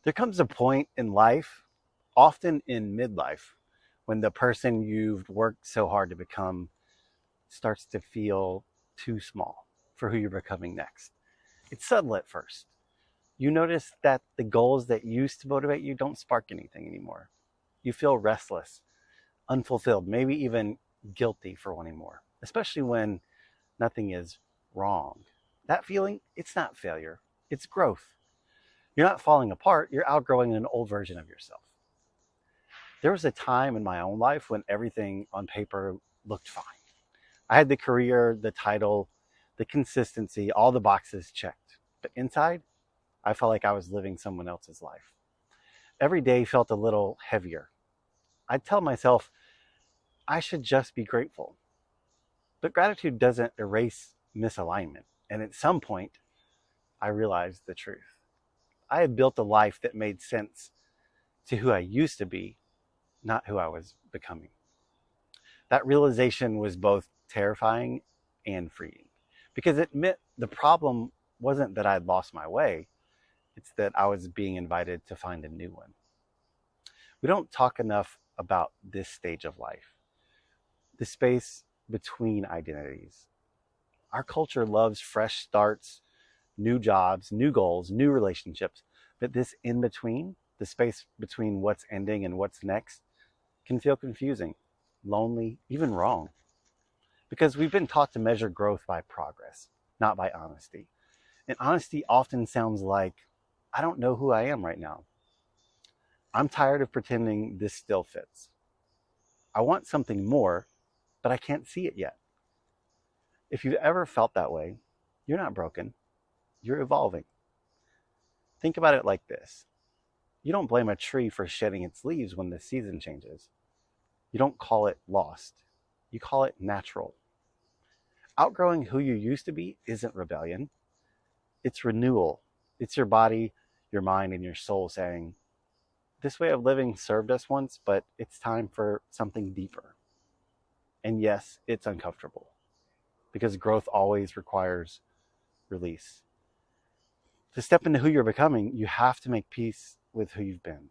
There comes a point in life, often in midlife, when the person you've worked so hard to become starts to feel too small for who you're becoming next. It's subtle at first. You notice that the goals that used to motivate you don't spark anything anymore. You feel restless, unfulfilled, maybe even guilty for wanting more, especially when nothing is wrong. That feeling, it's not failure, it's growth. You're not falling apart, you're outgrowing an old version of yourself. There was a time in my own life when everything on paper looked fine. I had the career, the title, the consistency, all the boxes checked. But inside, I felt like I was living someone else's life. Every day felt a little heavier. I'd tell myself I should just be grateful. But gratitude doesn't erase misalignment. And at some point, I realized the truth. I had built a life that made sense to who I used to be, not who I was becoming. That realization was both terrifying and freeing because it meant the problem wasn't that I'd lost my way, it's that I was being invited to find a new one. We don't talk enough about this stage of life, the space between identities. Our culture loves fresh starts, new jobs, new goals, new relationships, but this in between, the space between what's ending and what's next, can feel confusing, lonely, even wrong. Because we've been taught to measure growth by progress, not by honesty. And honesty often sounds like, I don't know who I am right now. I'm tired of pretending this still fits. I want something more, but I can't see it yet. If you've ever felt that way, you're not broken, you're evolving. Think about it like this. You don't blame a tree for shedding its leaves when the season changes. You don't call it lost. You call it natural. Outgrowing who you used to be isn't rebellion. It's renewal. It's your body, your mind, and your soul saying, this way of living served us once, but it's time for something deeper. And yes, it's uncomfortable because growth always requires release. To step into who you're becoming, you have to make peace with who you've been.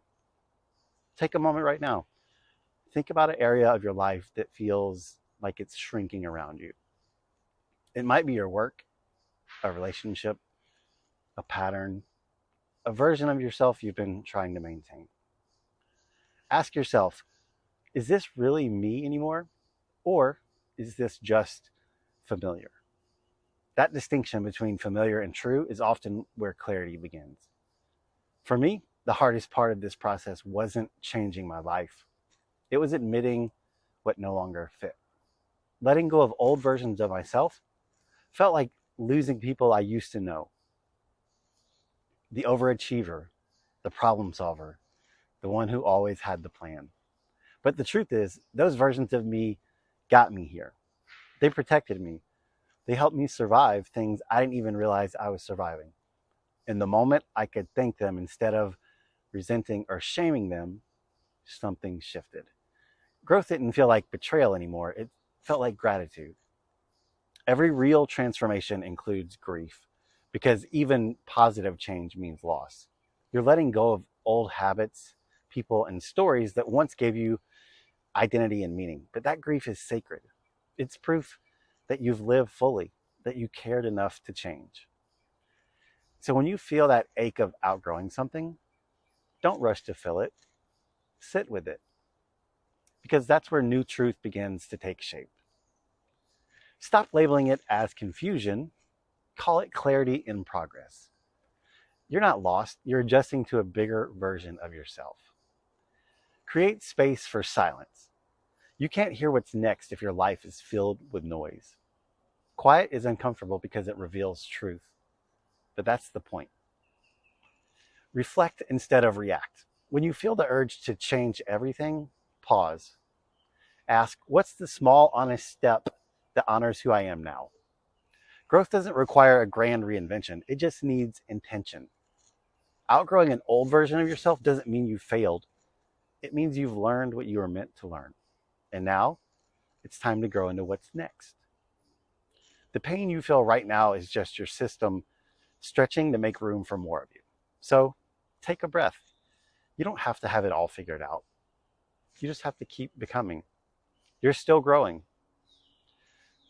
Take a moment right now. Think about an area of your life that feels like it's shrinking around you. It might be your work, a relationship, a pattern, a version of yourself you've been trying to maintain. Ask yourself, is this really me anymore? Or is this just familiar? That distinction between familiar and true is often where clarity begins. For me, the hardest part of this process wasn't changing my life. It was admitting what no longer fit. Letting go of old versions of myself felt like losing people I used to know. The overachiever, the problem solver, the one who always had the plan. But the truth is, those versions of me got me here. They protected me. They helped me survive things I didn't even realize I was surviving. In the moment, I could thank them instead of resenting or shaming them. Something shifted. Growth didn't feel like betrayal anymore. It felt like gratitude. Every real transformation includes grief because even positive change means loss. You're letting go of old habits, people, and stories that once gave you identity and meaning. But that grief is sacred. It's proof that you've lived fully, that you cared enough to change. So when you feel that ache of outgrowing something, don't rush to fill it. Sit with it. Because that's where new truth begins to take shape. Stop labeling it as confusion. Call it clarity in progress. You're not lost. You're adjusting to a bigger version of yourself. Create space for silence. You can't hear what's next if your life is filled with noise. Quiet is uncomfortable because it reveals truth. But that's the point. Reflect instead of react. When you feel the urge to change everything, pause. Ask, what's the small, honest step that honors who I am now? Growth doesn't require a grand reinvention. It just needs intention. Outgrowing an old version of yourself doesn't mean you failed. It means you've learned what you were meant to learn. And now, it's time to grow into what's next. The pain you feel right now is just your system stretching to make room for more of you. So, take a breath. You don't have to have it all figured out. You just have to keep becoming. You're still growing.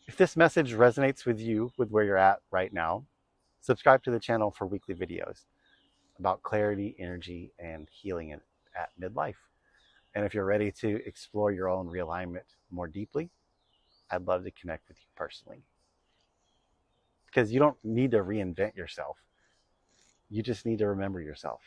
If this message resonates with you, with where you're at right now, subscribe to the channel for weekly videos about clarity, energy, and healing at midlife. And if you're ready to explore your own realignment more deeply, I'd love to connect with you personally. Because you don't need to reinvent yourself. You just need to remember yourself.